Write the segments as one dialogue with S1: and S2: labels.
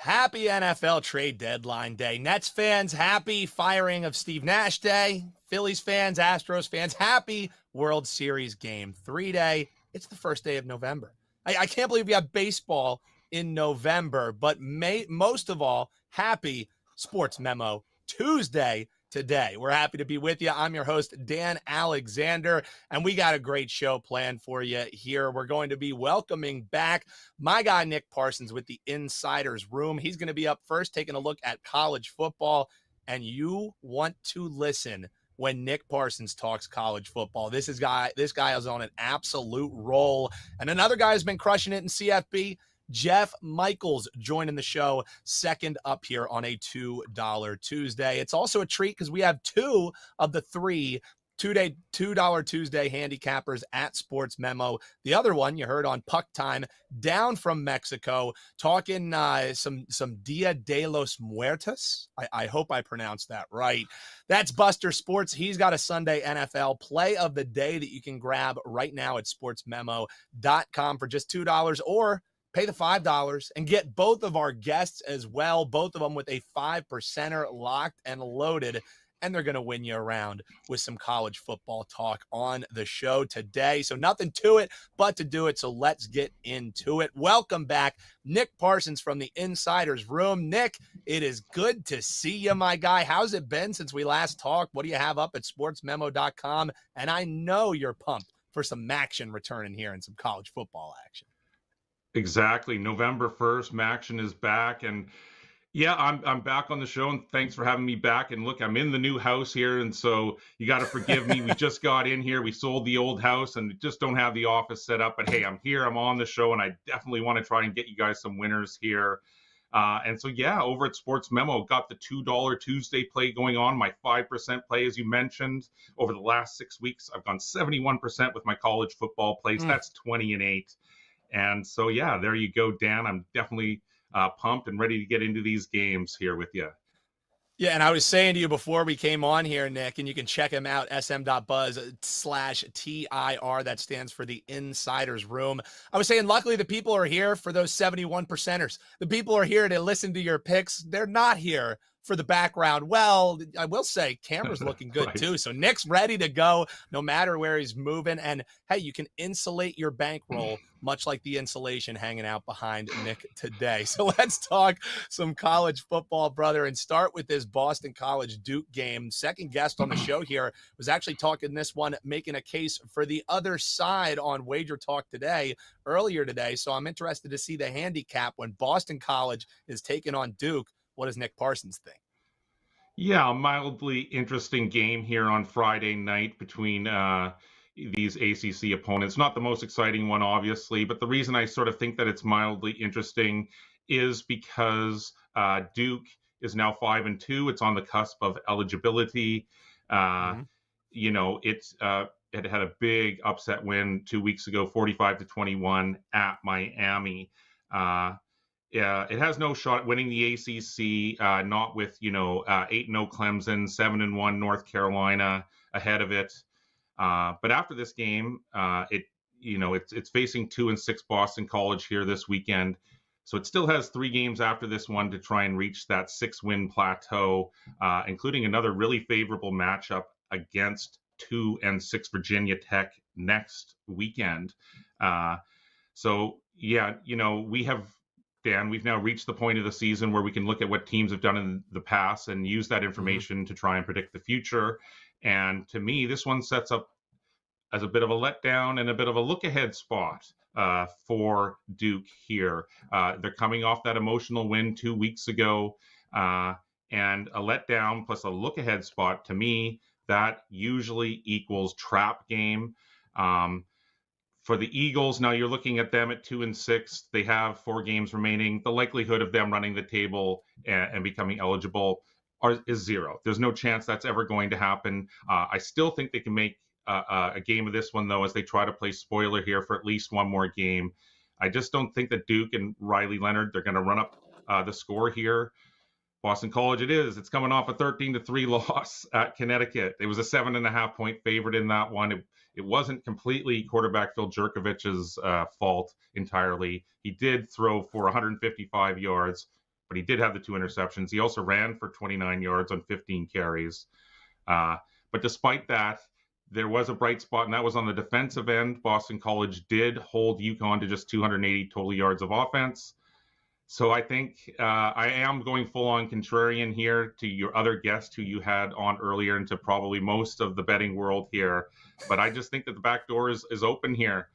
S1: Happy NFL trade deadline day. Nets fans, happy firing of Steve Nash day. Phillies fans, Astros fans, happy World Series Game 3 day. It's the first day of November. I can't believe we have baseball in November, but most of all, happy Sports Memo Tuesday today. We're happy to be with you. I'm your host, Dan Alexander, and we got a great show planned for you here. We're going to be welcoming back my guy, Nick Parsons, with the Insiders Room. He's going to be up first, taking a look at college football, and you want to listen when Nick Parsons talks college football. This guy is on an absolute roll. And another guy has been crushing it in CFB. Jeff Michaels joining the show, second up here on a $2 Tuesday. It's also a treat because we have two of the three $2 Tuesday handicappers at SportsMemo. The other one you heard on Puck Time down from Mexico, talking some Dia de los Muertos. I hope I pronounced that right. That's Buster Sports. He's got a Sunday NFL play of the day that you can grab right now at sportsmemo.com for just $2, or pay the $5 and get both of our guests as well, both of them with a 5%er locked and loaded. And they're going to win you around with some college football talk on the show today. So nothing to it but to do it. So let's get into it. Welcome back, Nick Parsons from the Insiders Room. Nick, it is good to see you, my guy. How's it been since we last talked? What do you have up at sportsmemo.com? And I know you're pumped for some action returning here and some college football action.
S2: Exactly. November 1st, Maction is back. And yeah, I'm back on the show, and thanks for having me back. And look, I'm in the new house here, and so you got to forgive me. We just got in here. We sold the old house and just don't have the office set up. But hey, I'm here. I'm on the show, and I definitely want to try and get you guys some winners here. And so, yeah, over at Sports Memo, got the $2 Tuesday play going on, my 5% play, as you mentioned. Over the last 6 weeks, I've gone 71% with my college football plays. That's 20-8. And so, yeah, there you go, Dan. I'm definitely pumped and ready to get into these games here with you.
S1: Yeah, and I was saying to you before we came on here, Nick, and you can check him out, sm.buzz/TIR. That stands for the Insiders Room. I was saying, luckily, the people are here for those 71%ers. The people are here to listen to your picks. They're not here for the background. Well, I will say, camera's looking good, right, too. So Nick's ready to go no matter where he's moving. And, hey, you can insulate your bankroll much like the insulation hanging out behind Nick today. So let's talk some college football, brother, and start with this Boston College Duke game. Second guest on the show here was actually talking this one, making a case for the other side on Wager Talk today, earlier today. So I'm interested to see the handicap when Boston College is taking on Duke. What does Nick Parsons think?
S2: Yeah, a mildly interesting game here on Friday night between these ACC opponents. Not the most exciting one, obviously, but the reason I sort of think that it's mildly interesting is because Duke is now 5-2. It's on the cusp of eligibility. You know, it had a big upset win 2 weeks ago, 45-21 at Miami. Yeah, it has no shot at winning the ACC, not with, 8-0 Clemson, 7-1 North Carolina ahead of it. But after this game, it's facing 2-6 Boston College here this weekend. So it still has 3 games after this one to try and reach that 6-win plateau, including another really favorable matchup against 2-6 Virginia Tech next weekend. So, yeah, we've now reached the point of the season where we can look at what teams have done in the past and use that information to try and predict the future. And to me, this one sets up as a bit of a letdown and a bit of a look-ahead spot for Duke here. They're coming off that emotional win 2 weeks ago, and a letdown plus a look-ahead spot, to me, that usually equals trap game. For the Eagles, now you're looking at them at 2-6. They have 4 games remaining. The likelihood of them running the table and becoming eligible is 0. There's no chance that's ever going to happen. I still think they can make a game of this one, though, as they try to play spoiler here for at least one more game. I just don't think that Duke and Riley Leonard, they're going to run up the score here. Boston College it is. It's coming off a 13-3 loss at Connecticut. It was a 7.5-point favorite in that one. It wasn't completely quarterback Phil Jurkovich's fault entirely. He did throw for 155 yards, but he did have the 2 interceptions. He also ran for 29 yards on 15 carries. But despite that, there was a bright spot, and that was on the defensive end. Boston College did hold UConn to just 280 total yards of offense. So I think I am going full on contrarian here to your other guest who you had on earlier, and to probably most of the betting world here. But I just think that the back door is open here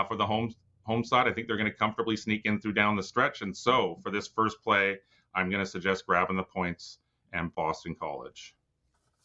S2: for the home side. I think they're going to comfortably sneak in through down the stretch. And so for this first play, I'm going to suggest grabbing the points and Boston College.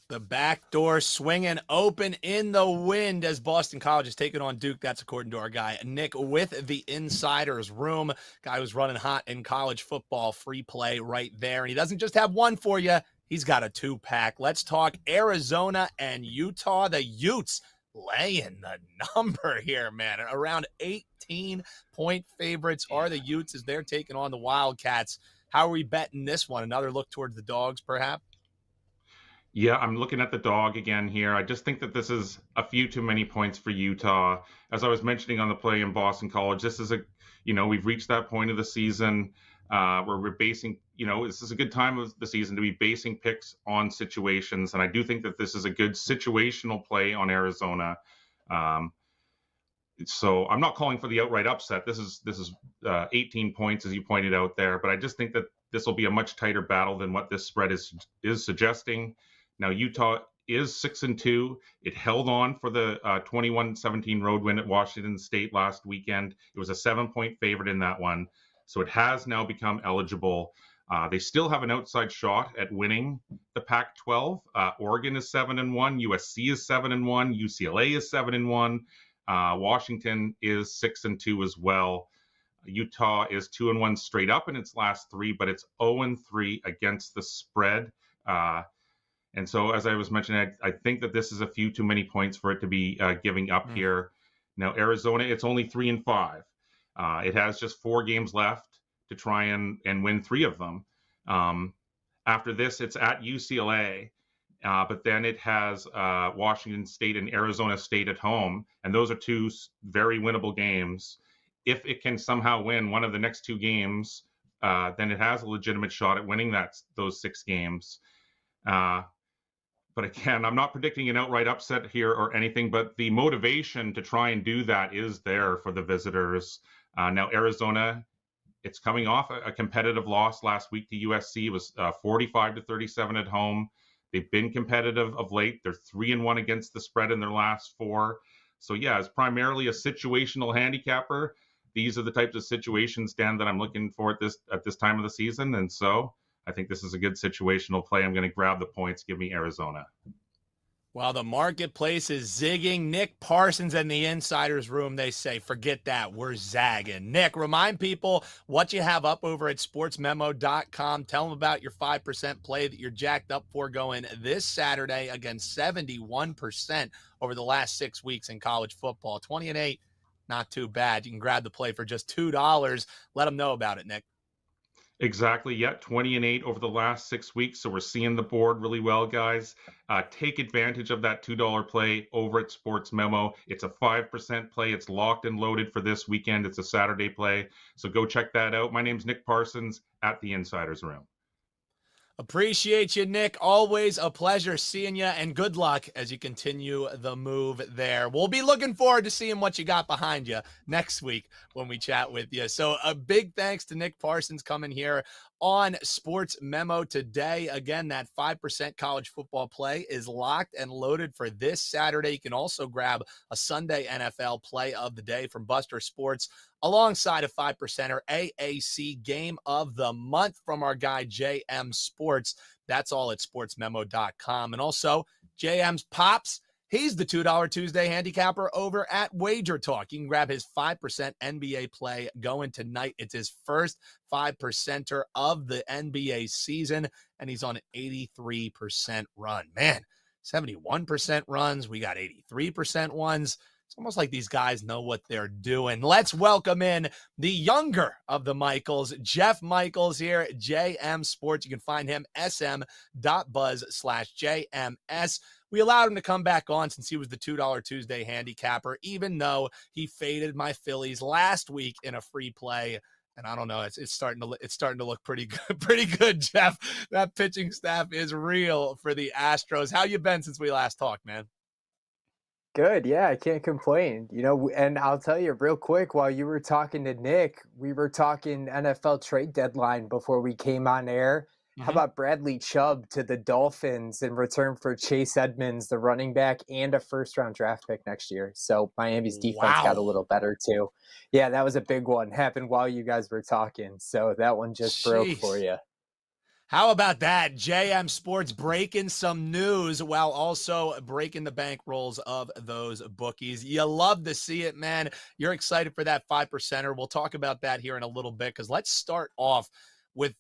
S1: The back door swinging open in the wind as Boston College is taking on Duke. That's according to our guy, Nick, with the Insider's Room. Guy who's running hot in college football. Free play right there. And he doesn't just have one for you. He's got a 2-pack. Let's talk Arizona and Utah. The Utes laying the number here, man. Around 18-point favorites are the Utes as they're taking on the Wildcats. How are we betting this one? Another look towards the dogs, perhaps?
S2: Yeah, I'm looking at the dog again here. I just think that this is a few too many points for Utah. As I was mentioning on the play in Boston College, this is we've reached that point of the season where we're basing, this is a good time of the season to be basing picks on situations. And I do think that this is a good situational play on Arizona. So I'm not calling for the outright upset. This is 18 points, as you pointed out there. But I just think that this will be a much tighter battle than what this spread is suggesting. Now, Utah is 6-2. It held on for the 21-17 road win at Washington State last weekend. It was a 7-point favorite in that one. So it has now become eligible. They still have an outside shot at winning the Pac-12. Oregon is 7-1. USC is 7-1. UCLA is 7-1. Washington is 6-2 as well. Utah is 2-1 straight up in its last 3, but it's 0-3 against the spread. And so, as I was mentioning, I think that this is a few too many points for it to be giving up here. Now, Arizona, it's only 3-5. It has just 4 games left to try and win 3 of them. After this, it's at UCLA, but then it has Washington State and Arizona State at home, and those are 2 very winnable games. If it can somehow win one of the next 2 games, then it has a legitimate shot at winning those 6 games. But again, I'm not predicting an outright upset here or anything, but the motivation to try and do that is there for the visitors. Now, Arizona, it's coming off a competitive loss last week to USC. It was 45-37 at home. They've been competitive of late. They're 3-1 against the spread in their last 4. So yeah, it's primarily a situational handicapper. These are the types of situations, Dan, that I'm looking for at this time of the season. And so I think this is a good situational play. I'm going to grab the points. Give me Arizona.
S1: While the marketplace is zigging, Nick Parsons and the Insider's Room, they say, forget that, we're zagging. Nick, remind people what you have up over at SportsMemo.com. Tell them about your 5% play that you're jacked up for going this Saturday against 71% over the last 6 weeks in college football. 20-8, not too bad. You can grab the play for just $2. Let them know about it, Nick.
S2: Exactly. Yeah, 20-8 over the last 6 weeks. So we're seeing the board really well, guys. Take advantage of that $2 play over at Sports Memo. It's a 5% play. It's locked and loaded for this weekend. It's a Saturday play. So go check that out. My name's Nick Parsons at the Insider's Room.
S1: Appreciate you, Nick. Always a pleasure seeing you, and good luck as you continue the move there. We'll be looking forward to seeing what you got behind you next week when we chat with you. So a big thanks to Nick Parsons coming here on Sports Memo Today. Again, that 5% college football play is locked and loaded for this Saturday. You can also grab a Sunday NFL play of the day from Buster Sports alongside a 5%er AAC game of the month from our guy JM Sports. That's all at sportsmemo.com. And also JM's Pops. He's the $2 Tuesday handicapper over at Wager Talk. You can grab his 5% NBA play going tonight. It's his first 5%er of the NBA season, and he's on an 83% run. Man, 71% runs. We got 83% ones. It's almost like these guys know what they're doing. Let's welcome in the younger of the Michaels, Jeff Michaels here at JM Sports. You can find him sm.buzz/JMS. We allowed him to come back on since he was the $2 Tuesday handicapper, even though he faded my Phillies last week in a free play And I don't know, it's starting to look pretty good, pretty good, Jeff. That pitching staff is real for the Astros. How you been since we last talked, man?
S3: Good, yeah, I can't complain. And I'll tell you real quick, while you were talking to Nick, we were talking NFL trade deadline before we came on air. How
S1: Hmm.
S3: about Bradley Chubb to the Dolphins in return for Chase Edmonds, the running back, and a first-round draft pick next year? So Miami's defense got a
S1: Wow.
S3: little better too. Yeah, that was a big one. Happened while you guys were talking. So that one just broke for
S1: Jeez.
S3: you.
S1: How about that? JM Sports breaking some news while also breaking the bank rolls of those bookies. You love to see it, man. You're excited for that 5%er. We'll talk about that here in a little bit because let's start off with,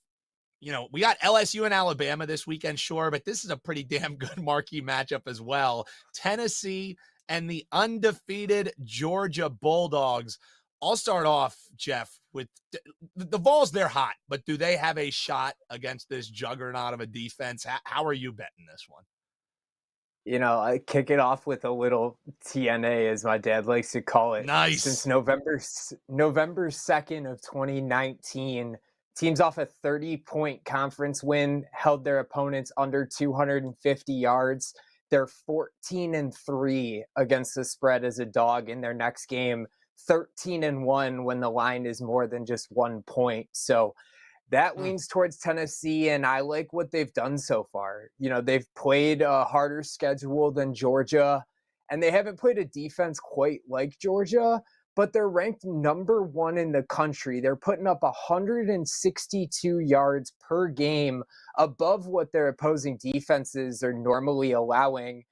S1: we got LSU and Alabama this weekend, sure, but this is a pretty damn good marquee matchup as well. Tennessee and the undefeated Georgia Bulldogs. I'll start off, Jeff, with the Vols. They're hot, but do they have a shot against this juggernaut of a defense? How are you betting this one?
S3: I kick it off with a little TNA, as my dad likes to call it. Since
S1: Nice.
S3: November 2nd of 2019, teams off a 30-point conference win held their opponents under 250 yards. They're 14-3 against the spread as a dog in their next game, 13-1 when the line is more than just 1 point. So that leans towards Tennessee, and I like what they've done so far. They've played a harder schedule than Georgia, and they haven't played a defense quite like Georgia, but they're ranked number 1 in the country. They're putting up 162 yards per game above what their opposing defenses are normally allowing.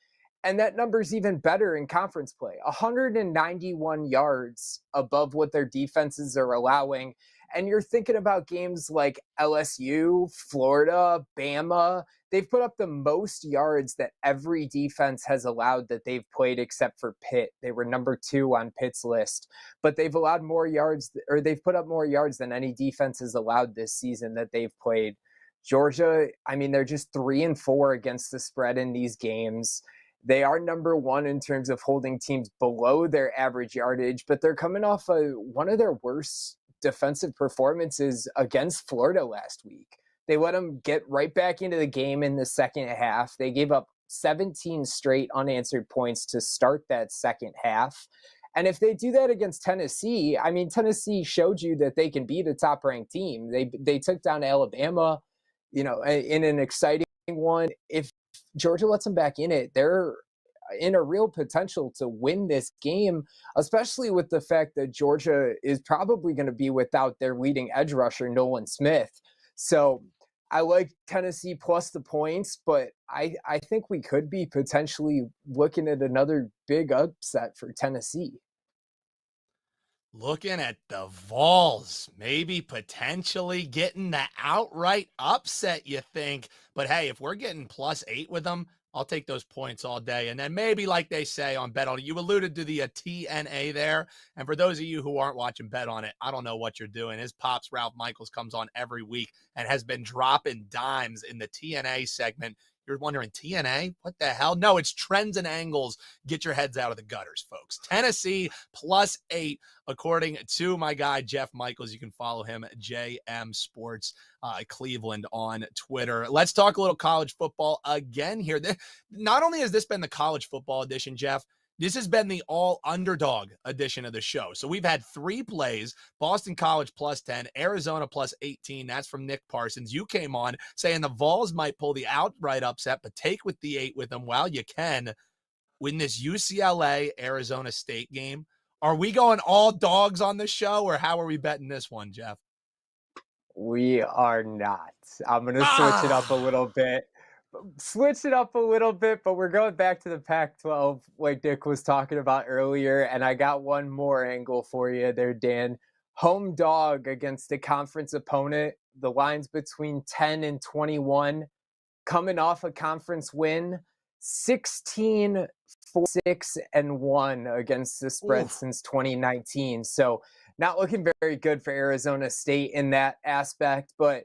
S3: And that number's even better in conference play, 191 yards above what their defenses are allowing. And you're thinking about games like LSU, Florida, Bama. They've put up the most yards that every defense has allowed that they've played except for Pitt. They were number 2 on Pitt's list, but they've allowed more yards, or they've put up more yards than any defense has allowed this season that they've played. Georgia, I mean, they're just 3-4 against the spread in these games. They are number 1 in terms of holding teams below their average yardage, but they're coming off one of their worst defensive performances against Florida last week. They let them get right back into the game in the second half. They gave up 17 straight unanswered points to start that second half. And if they do that against Tennessee, I mean, Tennessee showed you that they can beat a top-ranked team. They took down Alabama, in an exciting one. If Georgia lets them back in it, they're in a real potential to win this game, especially with the fact that Georgia is probably going to be without their leading edge rusher, Nolan Smith. So I like Tennessee plus the points, but I think we could be potentially looking at another big upset for Tennessee.
S1: Looking at the Vols, maybe potentially getting the outright upset, you think. But hey, if we're getting +8 with them, I'll take those points all day. And then maybe, like they say on Bet On It, you alluded to the TNA there. And for those of you who aren't watching Bet On It, I don't know what you're doing. His pops, Ralph Michaels, comes on every week and has been dropping dimes in the TNA segment. You're wondering, TNA? What the hell? No, it's Trends and Angles. Get your heads out of the gutters, folks. Tennessee +8, according to my guy, Jeff Michaels. You can follow him at JM Sports Cleveland on Twitter. Let's talk a little college football again here. Not only has this been the college football edition, Jeff, this has been the all underdog edition of the show. So we've had 3 plays: Boston College +10, Arizona +18. That's from Nick Parsons. You came on saying the Vols might pull the outright upset, but take with the 8 with them while you can win this UCLA Arizona State game. Are we going all dogs on the show, or how are we betting this one, Jeff?
S3: We are not. I'm going to switch it up a
S1: Ah,
S3: little bit. But we're going back to the Pac-12 like Dick was talking about earlier, and I got one more angle for you there, Dan. Home dog against a conference opponent. The line's between 10 and 21. Coming off a conference win, 16, 4, 6, and 1 against the spread
S1: oof.
S3: since 2019. So not looking very good for Arizona State in that aspect, but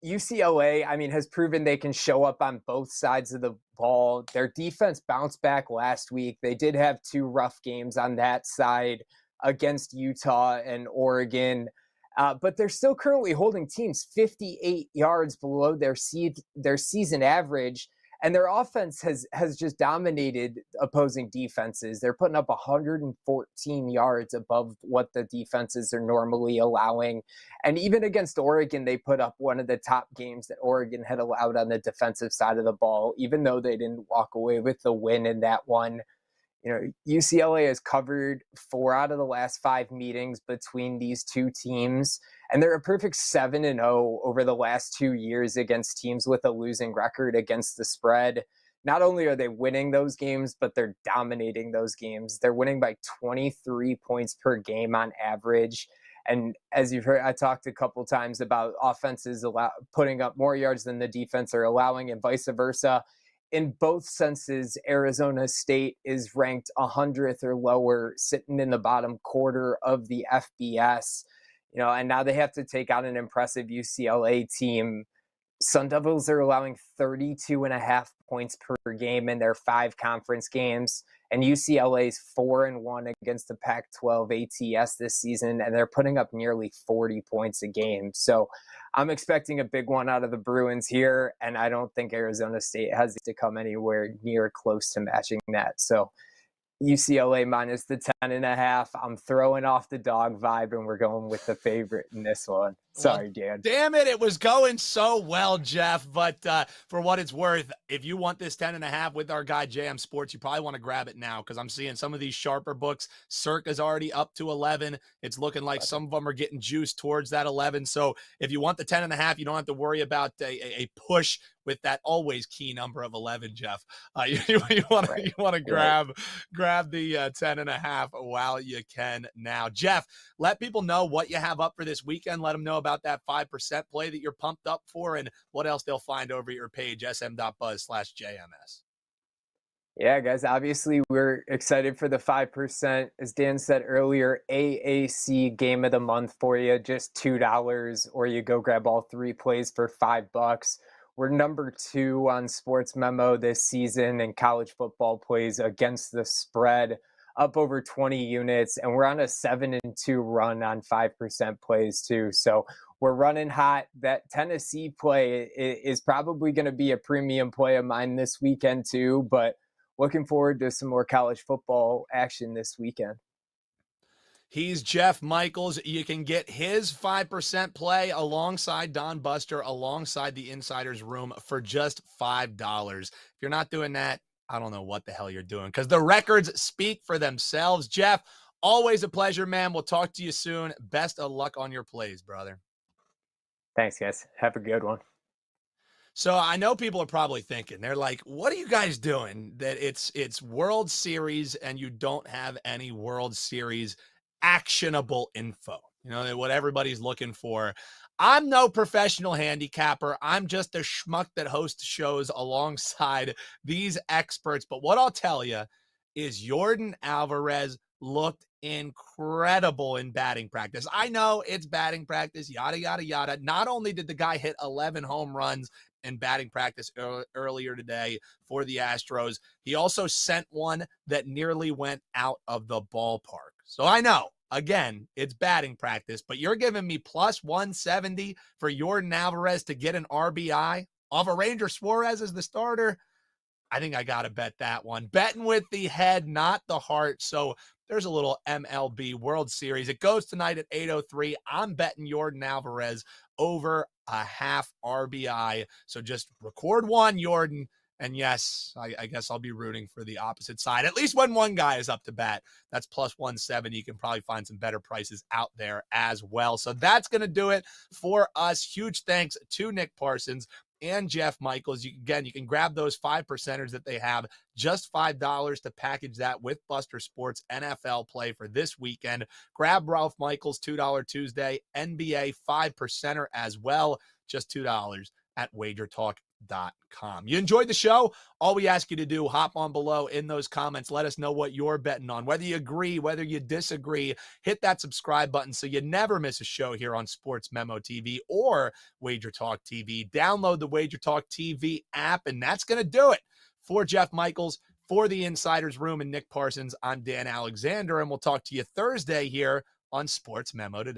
S3: UCLA, I mean, has proven they can show up on both sides of the ball. Their defense bounced back last week. They did have 2 rough games on that side against Utah and Oregon. But they're still currently holding teams 58 yards below their season average. And their offense has just dominated opposing defenses. They're putting up 114 yards above what the defenses are normally allowing. And even against Oregon, they put up one of the top games that Oregon had allowed on the defensive side of the ball, even though they didn't walk away with the win in that one. UCLA has covered 4 out of the last 5 meetings between these two teams, and they're a perfect 7-0 over the last 2 years against teams with a losing record against the spread. Not only are they winning those games, but they're dominating those games. They're winning by 23 points per game on average. And as you've heard, I talked a couple times about offenses putting up more yards than the defense are allowing, and vice versa. In both senses, Arizona State is ranked 100th or lower, sitting in the bottom quarter of the FBS. And now they have to take out an impressive UCLA team. Sun Devils are allowing 32.5 points per game in their 5 conference games, and UCLA's 4-1 against the Pac-12 ATS this season, and they're putting up nearly 40 points a game. So I'm expecting a big one out of the Bruins here, and I don't think Arizona State has to come anywhere near close to matching that. So UCLA minus the 10.5. I'm throwing off the dog vibe, and we're going with the favorite in this one. Sorry, Dan.
S1: Damn it. It was going so well, Jeff. But for what it's worth, if you want this 10.5 with our guy JM Sports, you probably want to grab it now, because I'm seeing some of these sharper books. Circa's already up to 11. It's looking like some of them are getting juiced towards that 11. So if you want the 10.5, you don't have to worry about a push with that always key number of 11, Jeff. You want to grab the 10.5 while you can now. Jeff, let people know what you have up for this weekend. Let them know about that 5% play that you're pumped up for, and what else they'll find over your page, sm.buzz/JMS.
S3: Yeah, guys, obviously we're excited for the 5%. As Dan said earlier, AAC game of the month for you, just $2, or you go grab all 3 plays for $5. We're number 2 on SportsMemo this season in college football plays against the spread, up over 20 units, and we're on a 7-2 run on 5% plays too. So we're running hot. That Tennessee play is probably going to be a premium play of mine this weekend too, but looking forward to some more college football action this weekend.
S1: He's Jeff Michaels. You can get his 5% play alongside Don Buster, alongside the Insider's Room for just $5. If you're not doing that, I don't know what the hell you're doing, because the records speak for themselves. Jeff, always a pleasure, man. We'll talk to you soon. Best of luck on your plays, brother.
S3: Thanks, guys. Have a good one.
S1: So I know people are probably thinking, they're like, what are you guys doing? That it's World Series and you don't have any World Series actionable info, what everybody's looking for. I'm no professional handicapper. I'm just a schmuck that hosts shows alongside these experts. But what I'll tell you is Yordan Alvarez looked incredible in batting practice. I know it's batting practice, yada, yada, yada. Not only did the guy hit 11 home runs in batting practice earlier today for the Astros, he also sent one that nearly went out of the ballpark. So I know, again, it's batting practice, but you're giving me plus 170 for Yordan Alvarez to get an RBI off of Ranger Suarez as the starter. I think I got to bet that one. Betting with the head, not the heart. So there's a little MLB World Series. It goes tonight at 8:03. I'm betting Yordan Alvarez over a half RBI. So just record one, Yordan. And yes, I guess I'll be rooting for the opposite side, at least when one guy is up to bat. That's plus 170. You can probably find some better prices out there as well. So that's going to do it for us. Huge thanks to Nick Parsons and Jeff Michaels. You can grab those 5%ers that they have, just $5 to package that with Buster Sports NFL play for this weekend. Grab Ralph Michaels $2 Tuesday, NBA 5%er as well, just $2 at wagertalk.com. You enjoyed the show? All we ask you to do, hop on below in those comments. Let us know what you're betting on, whether you agree, whether you disagree. Hit that subscribe button so you never miss a show here on SportsMemo TV or Wager Talk TV. Download the Wager Talk TV app, and that's going to do it. For Jeff Michaels, for the Insider's Room and Nick Parsons, I'm Dan Alexander, and we'll talk to you Thursday here on SportsMemo Today.